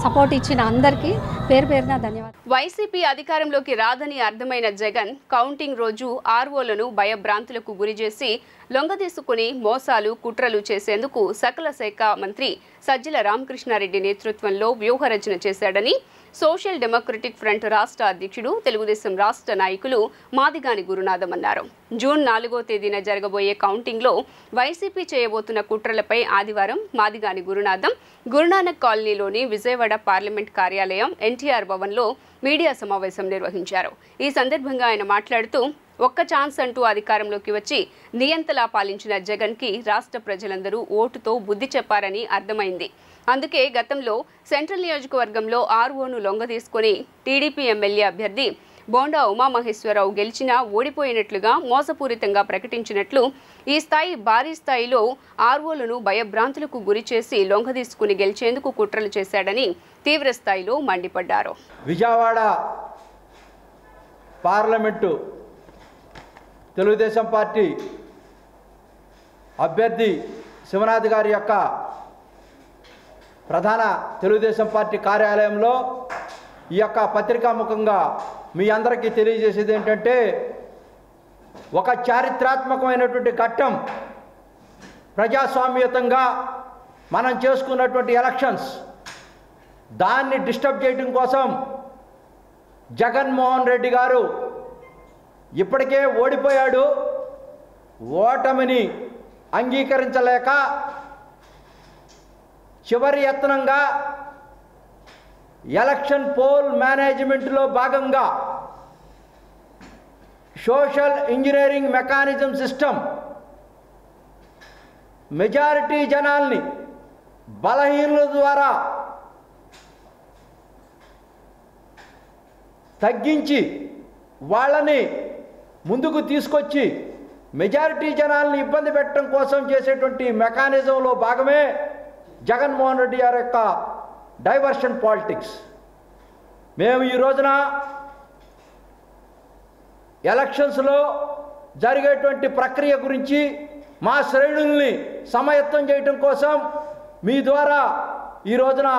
సపోర్ట్ ఇచ్చిన అందరికీ పేరు పేరున ధన్యవాదాలు. వైసీపీ అధికారంలోకి రాదని అర్థమైన జగన్ కౌంటింగ్ రోజు ఆర్ఓలను భయభ్రాంతులకు గురిచేసి లొంగదీసుకుని మోసాలు కుట్రలు చేసేందుకు సకల శాఖ మంత్రి సజ్జల రామకృష్ణారెడ్డి నేతృత్వంలో వ్యూహరచన చేశాడని సోషల్ డెమోక్రటిక్ ఫ్రంట్ రాష్ట్ర అధ్యక్షుడు తెలుగుదేశం రాష్ట్ర నాయకులు మాదిగాని గురునాథం అన్నారు. జూన్ 4వ తేదీన జరగబోయే కౌంటింగ్లో వైసీపీ చేయబోతున్న కుట్రలపై ఆదివారం మాదిగాని గురునాథం గురునానక్ కాలనీలోని విజయవాడ పార్లమెంట్ కార్యాలయం ఎన్టీఆర్ భవన్లో మీడియా సమావేశం నిర్వహించారు. ఈ సందర్భంగా ఆయన మాట్లాడుతూ ఒక్క ఛాన్స్ అంటూ అధికారంలోకి వచ్చి నియంతలా పాలించిన జగన్కి రాష్ట్ర ప్రజలందరూ ఓటుతో బుద్ధి చెప్పారని అర్థమైంది. అందుకే గతంలో సెంట్రల్ నియోజకవర్గంలో ఆర్ఓను లొంగదీసుకొని టీడీపీ ఎమ్మెల్యే అభ్యర్థి బోండా ఉమామహేశ్వరరావు గెలిచినా ఓడిపోయినట్లుగా మోసపూరితంగా ప్రకటించినట్లు ఈ స్థాయి భారీ స్థాయిలో ఆర్ఓలను భయభ్రాంతులకు గురిచేసి లొంగదీసుకుని గెలిచేందుకు కుట్రలు చేశాడని తీవ్ర స్థాయిలో మండిపడ్డారు. విజయవాడ పార్లమెంటు తెలుగుదేశం పార్టీ అభ్యర్థి శివనాథ్ గారి యొక్క ప్రధాన తెలుగుదేశం పార్టీ కార్యాలయంలో ఈ యొక్క పత్రికాముఖంగా మీ అందరికీ తెలియజేసేది ఏంటంటే ఒక చారిత్రాత్మకమైనటువంటి ఘట్టం. ప్రజాస్వామ్యతంగా మనం చేసుకున్నటువంటి ఎలక్షన్స్ దాన్ని డిస్టర్బ్ చేయడం కోసం జగన్మోహన్ రెడ్డి గారు ఇప్పటికే ఓడిపోయాడు. ఓటమిని అంగీకరించలేక చివరి యత్నంగా ఎలక్షన్ పోల్ మేనేజ్మెంట్లో భాగంగా social engineering mechanism system majority జనాల్ని బలహీనుల ద్వారా తగ్గించి వాళ్ళని ముందుకు తీసుకొచ్చి మెజారిటీ జనాల్ని ఇబ్బంది పెట్టడం కోసం చేసేటువంటి మెకానిజంలో భాగమే జగన్మోహన్ రెడ్డి గారి యొక్క డైవర్షన్ పాలిటిక్స్. మేము ఈ రోజున ఎలక్షన్స్లో జరిగేటువంటి ప్రక్రియ గురించి మా శ్రేణుల్ని సమాయత్తం చేయడం కోసం మీ ద్వారా ఈ రోజున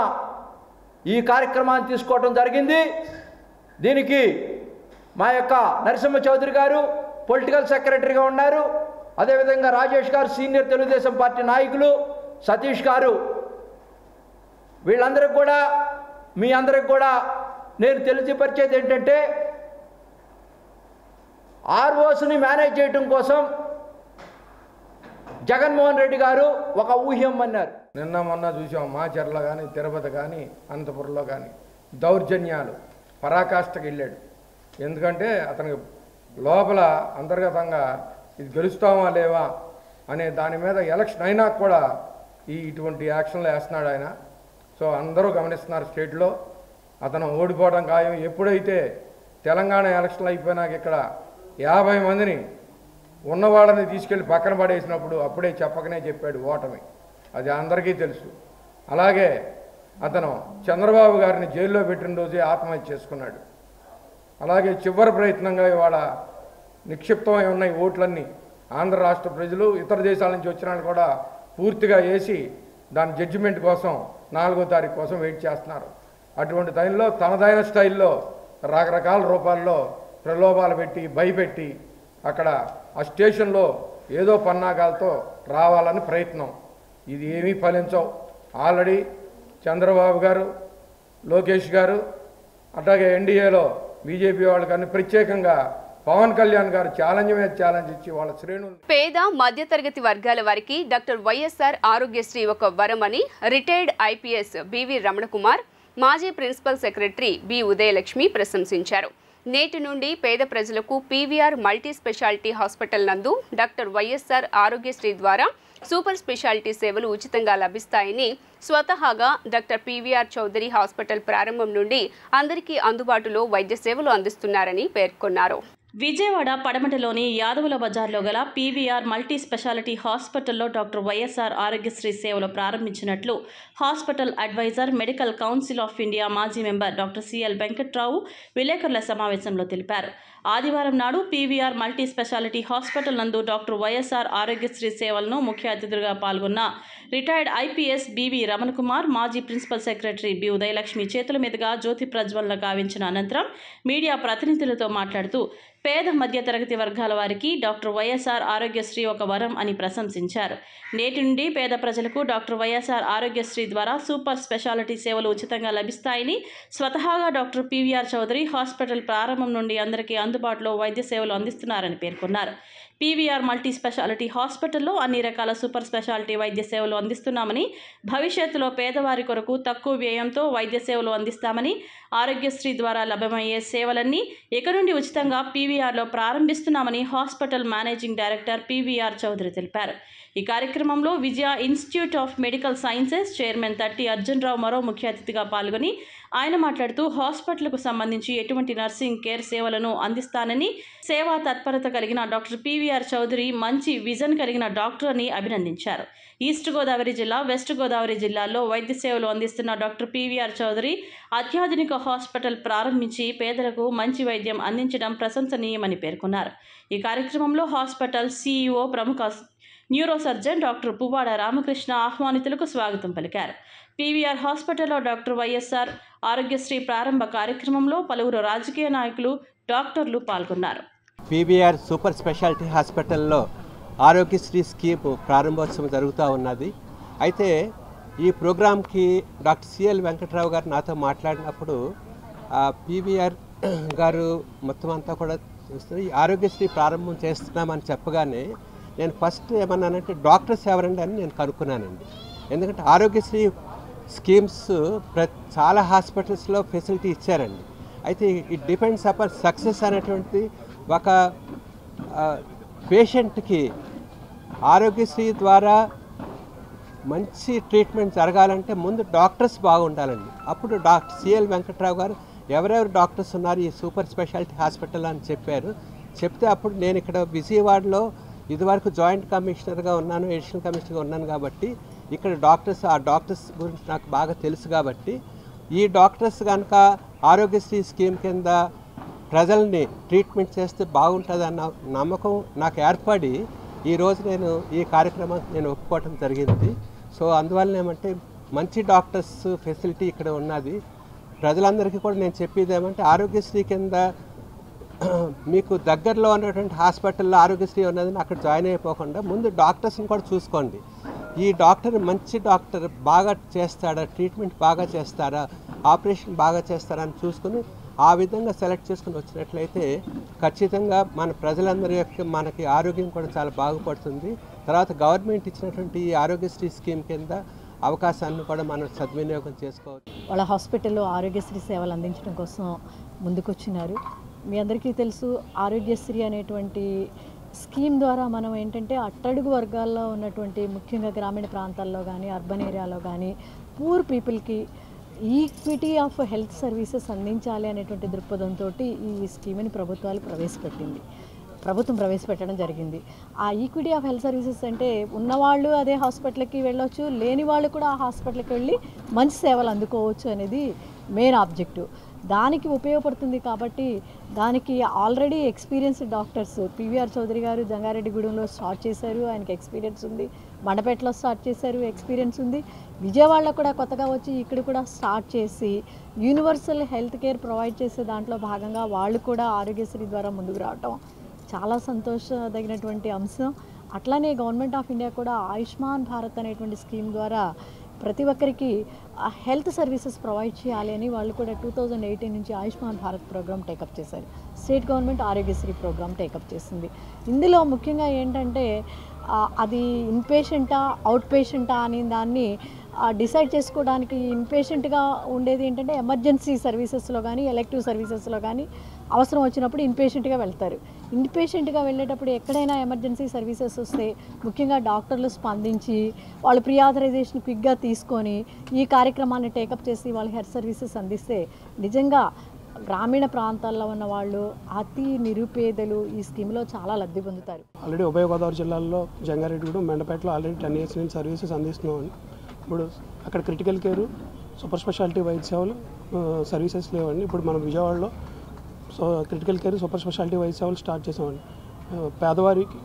ఈ కార్యక్రమాన్ని తీసుకోవడం జరిగింది. దీనికి మా యొక్క నరసింహ చౌదరి గారు పొలిటికల్ సెక్రటరీగా ఉన్నారు. అదేవిధంగా రాజేష్ గారు సీనియర్ తెలుగుదేశం పార్టీ నాయకులు, సతీష్ గారు, వీళ్ళందరికీ కూడా మీ అందరికి కూడా నేను తెలియపరిచేది ఏంటంటే ఆర్ఓస్ని మేనేజ్ చేయడం కోసం జగన్మోహన్ రెడ్డి గారు ఒక ఊహ్యం అన్నారు. నిన్న మొన్న చూసాం మాచర్ల కానీ తిరుపతి కానీ అనంతపురంలో కానీ దౌర్జన్యాలు పరాకాష్ఠకి వెళ్ళాడు. ఎందుకంటే అతనికి లోపల అంతర్గతంగా ఇది గెలుస్తామా లేవా అనే దాని మీద ఎలక్షన్ అయినా కూడా ఇటువంటి యాక్షన్లు వేస్తున్నాడు ఆయన. సో అందరూ గమనిస్తున్నారు స్టేట్లో అతను ఓడిపోవడం ఖాయం. ఎప్పుడైతే తెలంగాణ ఎలక్షన్లు అయిపోయినాక ఇక్కడ 50 మందిని ఉన్నవాళ్ళని తీసుకెళ్ళి పక్కన పడేసినప్పుడు అప్పుడే చెప్పకనే చెప్పాడు ఓటమి. అది అందరికీ తెలుసు. అలాగే అతను చంద్రబాబు గారిని జైల్లో పెట్టిన రోజే ఆత్మహత్య చేసుకున్నాడు. అలాగే చివరి ప్రయత్నంగా ఇవాళ నిక్షిప్తమై ఉన్న ఈ ఓట్లన్నీ ఆంధ్ర రాష్ట్ర ప్రజలు ఇతర దేశాల నుంచి వచ్చిన వాళ్ళు కూడా పూర్తిగా వేసి దాని జడ్జిమెంట్ కోసం 4వ తారీఖు కోసం వెయిట్ చేస్తున్నారు. అటువంటి టైంలో తనదైన స్టైల్లో రకరకాల రూపాల్లో ప్రలోభాలు పెట్టి భయపెట్టి అక్కడ ఆ స్టేషన్లో ఏదో పన్నాగాలతో రావాలని ప్రయత్నం. ఇది ఏమీ ఫలించవు. ఆల్రెడీ చంద్రబాబు గారు, లోకేష్ గారు, అట్లాగే ఎన్డీఏలో బీజేపీ వాళ్ళు కానీ ప్రత్యేకంగా పవన్ కళ్యాణ్ గారు ఛాలెంజ్ మీద ఛాలెంజ్ ఇచ్చి వాళ్ళ శ్రేణులు పేద మధ్యతరగతి వర్గాల వారికి డాక్టర్ వైఎస్ఆర్ ఆరోగ్యశ్రీ ఒక వరమని రిటైర్డ్ ఐపీఎస్ బివి రమణకుమార్, మాజీ ప్రిన్సిపల్ సెక్రటరీ బి ఉదయలక్ష్మి ప్రశంసించారు. నేటి నుండి పేద ప్రజలకు పీవీఆర్ మల్టీ స్పెషాలిటీ హాస్పిటల్ నందు డాక్టర్ వైఎస్ఆర్ ఆరోగ్యశ్రీ ద్వారా సూపర్ స్పెషాలిటీ సేవలు ఉచితంగా లభిస్తాయని, స్వతహాగా డాక్టర్ పీవీఆర్ చౌదరి హాస్పిటల్ ప్రారంభం నుండి అందరికీ అందుబాటులో వైద్య సేవలు అందిస్తున్నారని పేర్కొన్నారు. విజయవాడ పడమటలోని యాదవుల బజార్లో గల పీవీఆర్ మల్టీ స్పెషాలిటీ హాస్పిటల్లో డాక్టర్ వైఎస్ఆర్ ఆరోగ్యశ్రీ సేవలు ప్రారంభించినట్లు hospital advisor medical council of India మాజీ మెంబర్ డాక్టర్ సిఎల్ వెంకట్రావు విలేకరుల సమావేశంలో తెలిపారు. ఆదివారం నాడు పీవీఆర్ మల్టీ స్పెషాలిటీ హాస్పిటల్ నందు డాక్టర్ వైఎస్ఆర్ ఆరోగ్యశ్రీ సేవలను ముఖ్య అతిథులుగా పాల్గొన్న retired IPS BV Ramana Kumar, మాజీ ప్రిన్సిపల్ సెక్రటరీ బి ఉదయలక్ష్మి చేతుల మీదుగా జ్యోతి ప్రజ్వలన గావించిన అనంతరం మీడియా ప్రతినిధులతో మాట్లాడుతూ పేద మధ్య తరగతి వర్గాల వారికి డాక్టర్ వైఎస్ఆర్ ఆరోగ్యశ్రీ ఒక వరం అని ప్రశంసించారు. నేటి నుండి పేద ప్రజలకు డాక్టర్ వైఎస్ఆర్ ఆరోగ్యశ్రీ ద్వారా సూపర్ స్పెషాలిటీ సేవలు ఉచితంగా లభిస్తాయని, స్వతహాగా డాక్టర్ పీవీఆర్ చౌదరి హాస్పిటల్ ప్రారంభం నుండి అందరికీ అందుబాటులో వైద్య సేవలు అందిస్తున్నారని పేర్కొన్నారు. పీవీఆర్ మల్టీ స్పెషాలిటీ హాస్పిటల్లో అన్ని రకాల సూపర్ స్పెషాలిటీ వైద్య సేవలు అందిస్తున్నామని, భవిష్యత్తులో పేదవారి కొరకు తక్కువ వ్యయంతో వైద్య సేవలు అందిస్తామని, ఆరోగ్యశ్రీ ద్వారా లభ్యమయ్యే సేవలన్నీ ఇక నుండి ఉచితంగా పీవీఆర్లో ప్రారంభిస్తున్నామని hospital managing director PVR Chowdary తెలిపారు. ఈ కార్యక్రమంలో Vijaya institute of medical sciences chairman Tatti Arjun రావు మరో ముఖ్య అతిథిగా పాల్గొని ఆయన మాట్లాడుతూ హాస్పిటల్కు సంబంధించి ఎటువంటి నర్సింగ్ కేర్ సేవలను అందిస్తానని, సేవా తత్పరత కలిగిన డాక్టర్ పీవీఆర్ చౌదరి మంచి విజన్ కలిగిన డాక్టర్ అని అభినందించారు. ఈస్ట్ గోదావరి జిల్లా, వెస్ట్ గోదావరి జిల్లాల్లో వైద్య సేవలు అందిస్తున్న డాక్టర్ పీవీఆర్ చౌదరి అత్యాధునిక హాస్పిటల్ ప్రారంభించి పేదలకు మంచి వైద్యం అందించడం ప్రశంసనీయమని పేర్కొన్నారు. ఈ కార్యక్రమంలో హాస్పిటల్ సీఈఓ ప్రముఖ neuro surgeon doctor Puvvada Ramakrishna ఆహ్వానితులకు స్వాగతం పలికారు. పీవీఆర్ హాస్పిటల్లో డాక్టర్ వైఎస్ఆర్ ఆరోగ్యశ్రీ ప్రారంభ కార్యక్రమంలో పలువురు రాజకీయ నాయకులు, డాక్టర్లు పాల్గొన్నారు. పీవీఆర్ సూపర్ స్పెషాలిటీ హాస్పిటల్లో ఆరోగ్యశ్రీ స్కీమ్ ప్రారంభోత్సవం జరుగుతూ ఉన్నది. అయితే ఈ ప్రోగ్రాంకి డాక్టర్ సిఎల్ వెంకట్రావు గారు నాతో మాట్లాడినప్పుడు పీవీఆర్ గారు మొత్తం అంతా కూడా చూస్తుంది, ఈ ఆరోగ్యశ్రీ ప్రారంభం చేస్తున్నామని చెప్పగానే నేను ఫస్ట్ ఏమన్నానంటే డాక్టర్స్ ఎవరండి అని నేను కనుక్కున్నానండి. ఎందుకంటే ఆరోగ్యశ్రీ స్కీమ్స్ చాలా హాస్పిటల్స్లో ఫెసిలిటీ ఇచ్చారండి. అయితే ఇట్ డిపెండ్స్ అపాన్ సక్సెస్ అనేటువంటిది ఒక పేషెంట్కి ఆరోగ్యశ్రీ ద్వారా మంచి ట్రీట్మెంట్ జరగాలంటే ముందు డాక్టర్స్ బాగుండాలండి. అప్పుడు డాక్టర్ సిఎల్ వెంకట్రావు గారు ఎవరెవరు డాక్టర్స్ ఉన్నారు ఈ సూపర్ స్పెషాలిటీ హాస్పిటల్ అని చెప్పారు. చెప్తే అప్పుడు నేను ఇక్కడ విజయవాడలో ఇదివరకు జాయింట్ కమిషనర్గా ఉన్నాను, అడిషనల్ కమిషనర్గా ఉన్నాను కాబట్టి ఇక్కడ ఆ డాక్టర్స్ గురించి నాకు బాగా తెలుసు కాబట్టి ఈ డాక్టర్స్ కనుక ఆరోగ్యశ్రీ స్కీమ్ కింద ప్రజల్ని ట్రీట్మెంట్ చేస్తే బాగుంటుందన్న నమ్మకం నాకు ఏర్పడి ఈరోజు నేను ఈ కార్యక్రమానికి నేను ఒప్పుకోవటం జరిగింది. సో అందువల్ల ఏమంటే మంచి డాక్టర్స్ ఫెసిలిటీ ఇక్కడ ఉన్నది. ప్రజలందరికీ కూడా నేను చెప్పేది ఏమంటే ఆరోగ్యశ్రీ కింద మీకు దగ్గరలో ఉన్నటువంటి హాస్పిటల్లో ఆరోగ్యశ్రీ ఉన్నదని అక్కడ జాయిన్ అయిపోకుండా ముందు డాక్టర్స్ని కూడా చూసుకోండి. ఈ డాక్టర్ మంచి డాక్టర్ బాగా చేస్తాడా, ట్రీట్మెంట్ బాగా చేస్తారా, ఆపరేషన్ బాగా చేస్తారా అని చూసుకుని ఆ విధంగా సెలెక్ట్ చేసుకుని వచ్చినట్లయితే ఖచ్చితంగా మన ప్రజలందరి యొక్క మనకి ఆరోగ్యం కూడా చాలా బాగుపడుతుంది. తర్వాత గవర్నమెంట్ ఇచ్చినటువంటి ఈ ఆరోగ్యశ్రీ స్కీమ్ కింద అవకాశాన్ని కూడా మనం సద్వినియోగం చేసుకోవచ్చు. వాళ్ళ హాస్పిటల్లో ఆరోగ్యశ్రీ సేవలు అందించడం కోసం ముందుకొచ్చినారు. మీ అందరికీ తెలుసు, ఆరోగ్యశ్రీ అనేటువంటి స్కీమ్ ద్వారా మనం ఏంటంటే అట్టడుగు వర్గాల్లో ఉన్నటువంటి ముఖ్యంగా గ్రామీణ ప్రాంతాల్లో కానీ అర్బన్ ఏరియాలో కానీ పూర్ పీపుల్కి ఈక్విటీ ఆఫ్ హెల్త్ సర్వీసెస్ అందించాలి అనేటువంటి దృక్పథంతో ఈ స్కీమ్ని ప్రభుత్వం ప్రవేశపెట్టడం జరిగింది. ఆ ఈక్విటీ ఆఫ్ హెల్త్ సర్వీసెస్ అంటే ఉన్నవాళ్ళు అదే హాస్పిటల్కి వెళ్ళొచ్చు, లేని వాళ్ళు కూడా ఆ హాస్పిటల్కి వెళ్ళి మంచి సేవలు అందుకోవచ్చు అనేది మెయిన్ ఆబ్జెక్టివ్. దానికి ఉపయోగపడుతుంది కాబట్టి దానికి already experienced doctors PVR Chowdary garu జంగారెడ్డిగూడెంలో స్టార్ట్ చేశారు, ఆయనకి ఎక్స్పీరియన్స్ ఉంది. మండపేటలో స్టార్ట్ చేశారు, ఎక్స్పీరియన్స్ ఉంది. విజయవాడలో కూడా కొత్తగా వచ్చి ఇక్కడ కూడా స్టార్ట్ చేసి యూనివర్సల్ హెల్త్ కేర్ ప్రొవైడ్ చేసే దాంట్లో భాగంగా వాళ్ళు కూడా ఆరోగ్యశ్రీ ద్వారా ముందుకు రావటం చాలా సంతోషదగినటువంటి అంశం. అట్లానే గవర్నమెంట్ ఆఫ్ ఇండియా కూడా ఆయుష్మాన్ భారత్ అనేటువంటి స్కీమ్ ద్వారా ప్రతి ఒక్కరికి హెల్త్ సర్వీసెస్ ప్రొవైడ్ చేయాలి అని వాళ్ళు కూడా 2018 నుంచి ఆయుష్మాన్ భారత్ ప్రోగ్రామ్ టేకప్ చేశారు. State government Aarogyasri programme take up చేసింది. ఇందులో ముఖ్యంగా ఏంటంటే అది ఇన్పేషెంటా అవుట్ పేషెంటా అని దాన్ని డిసైడ్ చేసుకోవడానికి ఇన్పేషెంట్గా ఉండేది ఏంటంటే ఎమర్జెన్సీ సర్వీసెస్లో కానీ ఎలెక్టివ్ సర్వీసెస్లో కానీ అవసరం వచ్చినప్పుడు ఇన్పేషెంట్గా వెళ్తారు. ఇన్పేషెంట్గా వెళ్ళేటప్పుడు ఎక్కడైనా ఎమర్జెన్సీ సర్వీసెస్ వస్తే ముఖ్యంగా డాక్టర్లు స్పందించి వాళ్ళు ప్రీ ఆథరైజేషన్ క్విక్గా తీసుకొని ఈ కార్యక్రమాన్ని టేకప్ చేసి వాళ్ళు హెల్త్ సర్వీసెస్ అందిస్తే నిజంగా గ్రామీణ ప్రాంతాల్లో ఉన్న వాళ్ళు, అతి నిరుపేదలు ఈ స్కీమ్లో చాలా లబ్ధి పొందుతారు. ఆల్రెడీ ఉభయ గోదావరి జిల్లాల్లో జంగారెడ్డిగూడెం, మెండపేటలో ఆల్రెడీ 10 years నుంచి సర్వీసెస్ అందిస్తున్నామని. ఇప్పుడు అక్కడ క్రిటికల్ కేరు, సూపర్ స్పెషాలిటీ వైద్య సేవలు సర్వీసెస్ లేవండి. ఇప్పుడు మనం విజయవాడలో క్రిటికల్ కేర్, సూపర్ స్పెషాలిటీ వైద్య సేవలు స్టార్ట్ చేసామండి. పేదవారికి,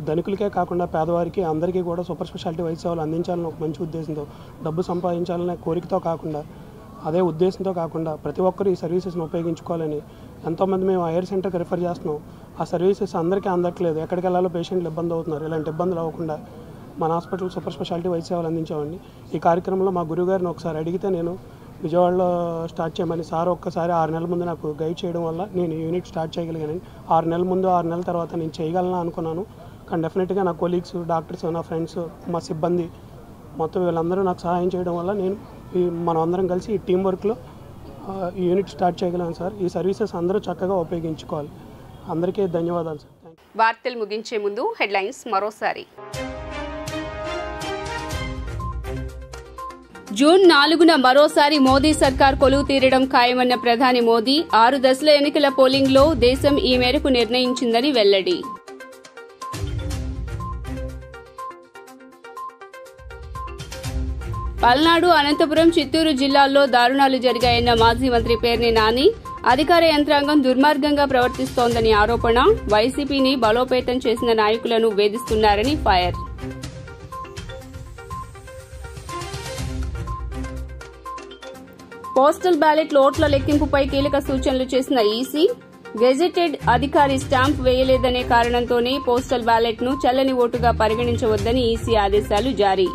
ధనికులకే కాకుండా పేదవారికి అందరికీ కూడా సూపర్ స్పెషాలిటీ వైద్య సేవలు అందించాలని ఒక మంచి ఉద్దేశంతో, డబ్బు సంపాదించాలనే కోరికతో కాకుండా, అదే ఉద్దేశంతో కాకుండా ప్రతి ఒక్కరు ఈ సర్వీసెస్ని ఉపయోగించుకోవాలని ఎంతోమంది మేము ఐఆర్ సెంటర్కి రిఫర్ చేస్తున్నాం. ఆ సర్వీసెస్ అందరికీ అందట్లేదు. ఎక్కడికి వెళ్ళాలో పేషెంట్లు ఇబ్బంది అవుతున్నారు. ఇలాంటి ఇబ్బందులు అవ్వకుండా మన హాస్పిటల్ సూపర్ స్పెషాలిటీ వైద్య సేవలు అందించామండి. ఈ కార్యక్రమంలో మా గురువు గారిని ఒకసారి అడిగితే నేను విజయవాడలో స్టార్ట్ చేయమని సార్ ఒక్కసారి 6 నెలల ముందు నాకు గైడ్ చేయడం వల్ల నేను యూనిట్ స్టార్ట్ చేయగలిగానండి. 6 నెలల ముందు 6 నెలల తర్వాత నేను చేయగలను అనుకున్నాను. కానీ డెఫినెట్గా నా కొలీగ్స్, డాక్టర్స్, నా ఫ్రెండ్స్, మా సిబ్బంది మొత్తం వీళ్ళందరూ నాకు సహాయం చేయడం వల్ల నేను మనం అందరం కలిసి ఈ టీం వర్క్లో ఈ యూనిట్ స్టార్ట్ చేయగలను సార్. ఈ సర్వీసెస్ అందరూ చక్కగా ఉపయోగించుకోవాలి. అందరికీ ధన్యవాదాలు సార్. వార్తలు ముగించే ముందు హెడ్లైన్స్ మరోసారి. జూన్ 4న మరోసారి మోదీ సర్కార్ కొలువు తీరడం ఖాయమన్న ప్రధాని మోదీ. 6 దశల ఎన్నికల పోలింగ్లో దేశం ఈ మేరకు నిర్ణయించిందని వెల్లడి. పల్నాడు, అనంతపురం, చిత్తూరు జిల్లాల్లో దారుణాలు జరిగాయన్న మాజీ మంత్రి పేర్ని నాని. అధికార యంత్రాంగం దుర్మార్గంగా ప్రవర్తిస్తోందని ఆరోపణ. వైసీపీని బలోపేతం చేసిన నాయకులను వేధిస్తున్నారని ఫైర్. పోస్టల్ బ్యాలెట్ ఓట్ల లెక్కింపుపై కీలక సూచనలు చేసిన ఈసీ. గెజెటెడ్ అధికారి స్టాంప్ వేయలేదనే కారణంతోనే పోస్టల్ బ్యాలెట్ ను చెల్లని ఓటుగా పరిగణించవద్దని ఈసీ ఆదేశాలు జారీ.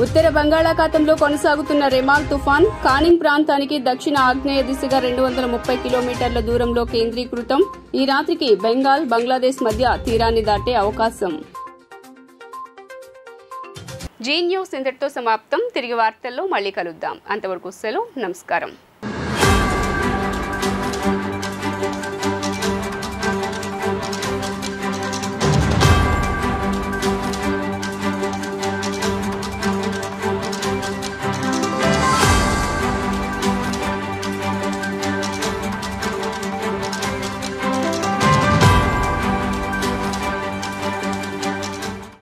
ఉత్తర బంగాళాఖాతంలో కొనసాగుతున్న రెమాల్ తుఫాన్ కానింగ్ ప్రాంతానికి దక్షిణ ఆగ్నేయ దిశగా 230 కిలోమీటర్ల దూరంలో కేంద్రీకృతం. ఈ రాత్రికి బెంగాల్, బంగ్లాదేశ్ మధ్య తీరాన్ని దాటే అవకాశం. జీ న్యూస్ ఇంతటితో సమాప్తం. తిరిగి వార్తల్లో మళ్లీ కలుద్దాం. అంతవరకు సెలవు. నమస్కారం.